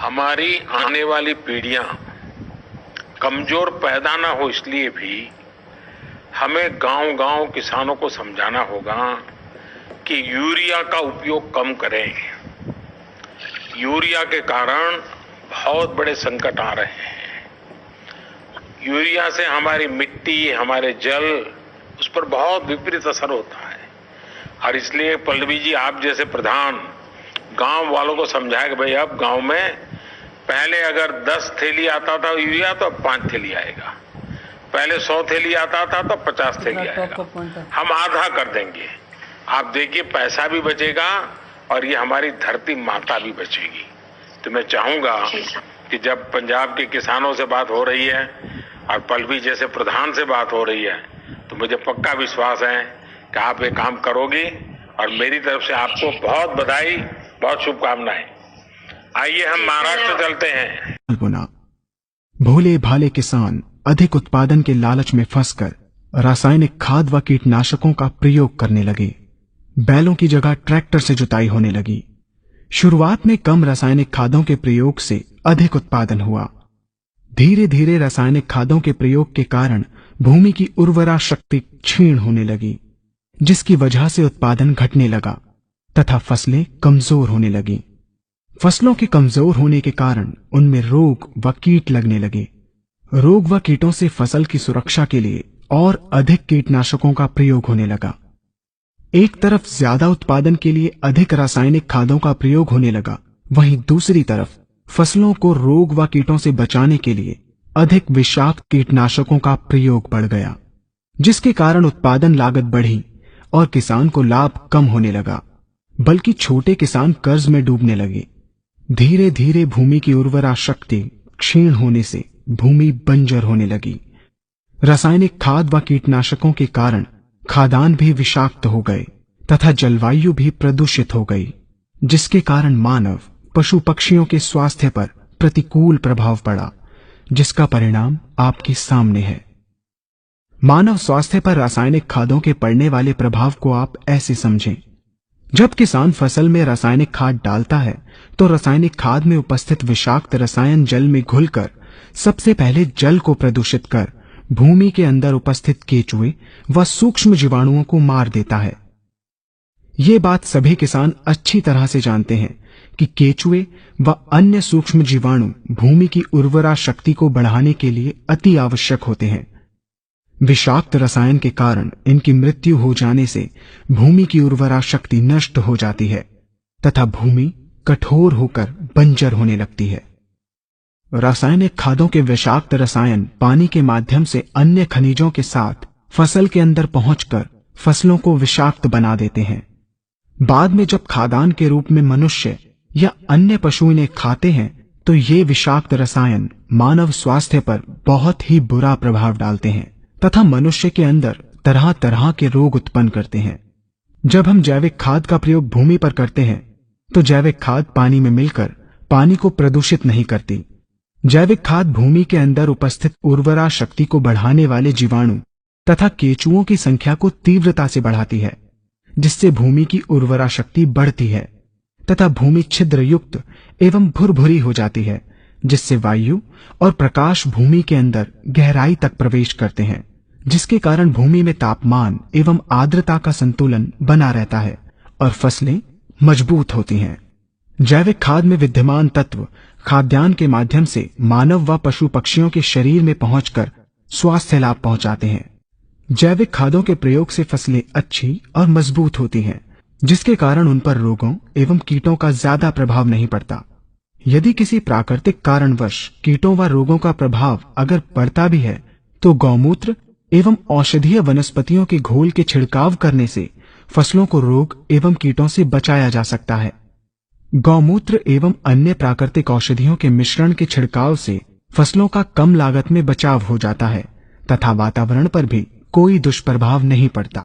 हमारी आने वाली पीढ़ियां कमजोर पैदा ना हो, इसलिए भी हमें गांव-गांव किसानों को समझाना होगा कि यूरिया का उपयोग कम करें। यूरिया के कारण बहुत बड़े संकट आ रहे हैं। यूरिया से हमारी मिट्टी, हमारे जल, उस पर बहुत विपरीत असर होता है। और इसलिए पल्लवी जी, आप जैसे प्रधान गांव वालों को समझाए कि भाई अब गांव में पहले अगर 10 थैली आता था यूरिया तो अब 5 थैली आएगा, पहले 100 थैली आता था तो 50 थैली आएगा, हम आधा कर देंगे। आप देखिए पैसा भी बचेगा और ये हमारी धरती माता भी बचेगी। तो मैं चाहूंगा कि जब पंजाब के किसानों से बात हो रही है और पल्लवी जैसे प्रधान से बात हो रही है, तो मुझे पक्का विश्वास है कि आप ये काम करोगी और मेरी तरफ से आपको बहुत बधाई, बहुत शुभकामनाएं। आइए हम महाराष्ट्र चलते हैं। भोले भाले किसान अधिक उत्पादन के लालच में फंसकर रासायनिक खाद व कीटनाशकों का प्रयोग करने लगे। बैलों की जगह ट्रैक्टर से जुताई होने लगी। शुरुआत में कम रासायनिक खादों के प्रयोग से अधिक उत्पादन हुआ। धीरे धीरे रासायनिक खादों के प्रयोग के कारण भूमि की उर्वरा शक्ति क्षीण होने लगी, जिसकी वजह से उत्पादन घटने लगा तथा फसलें कमजोर होने लगी। फसलों के कमजोर होने के कारण उनमें रोग व कीट लगने लगे। रोग व कीटों से फसल की सुरक्षा के लिए और अधिक कीटनाशकों का प्रयोग होने लगा। एक तरफ ज्यादा उत्पादन के लिए अधिक रासायनिक खादों का प्रयोग होने लगा, वहीं दूसरी तरफ फसलों को रोग व कीटों से बचाने के लिए अधिक विषाक्त कीटनाशकों का प्रयोग बढ़ गया, जिसके कारण उत्पादन लागत बढ़ी और किसान को लाभ कम होने लगा, बल्कि छोटे किसान कर्ज में डूबने लगे। धीरे धीरे भूमि की उर्वरा शक्ति क्षीण होने से भूमि बंजर होने लगी। रासायनिक खाद व कीटनाशकों के कारण खाद्यान्न भी विषाक्त हो गए तथा जलवायु भी प्रदूषित हो गई, जिसके कारण मानव, पशु पक्षियों के स्वास्थ्य पर प्रतिकूल प्रभाव पड़ा, जिसका परिणाम आपके सामने है। मानव स्वास्थ्य पर रासायनिक खादों के पड़ने वाले प्रभाव को आप ऐसे समझें। जब किसान फसल में रासायनिक खाद डालता है तो रासायनिक खाद में उपस्थित विषाक्त रसायन जल में घुलकर सबसे पहले जल को प्रदूषित कर भूमि के अंदर उपस्थित केचुए व सूक्ष्म जीवाणुओं को मार देता है। ये बात सभी किसान अच्छी तरह से जानते हैं कि केचुए व अन्य सूक्ष्म जीवाणु भूमि की उर्वरा शक्ति को बढ़ाने के लिए अति आवश्यक होते हैं। विषाक्त रसायन के कारण इनकी मृत्यु हो जाने से भूमि की उर्वरा शक्ति नष्ट हो जाती है तथा भूमि कठोर होकर बंजर होने लगती है। रासायनिक खादों के विषाक्त रसायन पानी के माध्यम से अन्य खनिजों के साथ फसल के अंदर पहुंचकर फसलों को विषाक्त बना देते हैं। बाद में जब खाद्यान्न के रूप में मनुष्य या अन्य पशु इन्हें खाते हैं तो ये विषाक्त रसायन मानव स्वास्थ्य पर बहुत ही बुरा प्रभाव डालते हैं तथा मनुष्य के अंदर तरह तरह के रोग उत्पन्न करते हैं। जब हम जैविक खाद का प्रयोग भूमि पर करते हैं तो जैविक खाद पानी में मिलकर पानी को प्रदूषित नहीं करती। जैविक खाद भूमि के अंदर उपस्थित उर्वरा शक्ति को बढ़ाने वाले जीवाणु तथा केचुओं की संख्या को तीव्रता से बढ़ाती है, जिससे भूमि की उर्वरा शक्ति बढ़ती है तथा भूमि छिद्र युक्त एवं भुरभुरी हो जाती है, जिससे वायु और प्रकाश भूमि के अंदर गहराई तक प्रवेश करते हैं, जिसके कारण भूमि में तापमान एवं आर्द्रता का संतुलन बना रहता है और फसलें मजबूत होती हैं। जैविक खाद में विद्यमान तत्व खाद्यान्न के माध्यम से मानव व पशु पक्षियों के शरीर में पहुंचकर स्वास्थ्य लाभ पहुंचाते हैं। जैविक खादों के प्रयोग से फसलें अच्छी और मजबूत होती हैं, जिसके कारण उन पर रोगों एवं कीटों का ज्यादा प्रभाव नहीं पड़ता। यदि किसी प्राकृतिक कारणवश कीटों व रोगों का प्रभाव अगर पड़ता भी है तो गौमूत्र एवं औषधीय वनस्पतियों के घोल के छिड़काव करने से फसलों को रोग एवं कीटों से बचाया जा सकता है। गौमूत्र एवं अन्य प्राकृतिक औषधियों के मिश्रण के छिड़काव से फसलों का कम लागत में बचाव हो जाता है तथा वातावरण पर भी कोई दुष्प्रभाव नहीं पड़ता।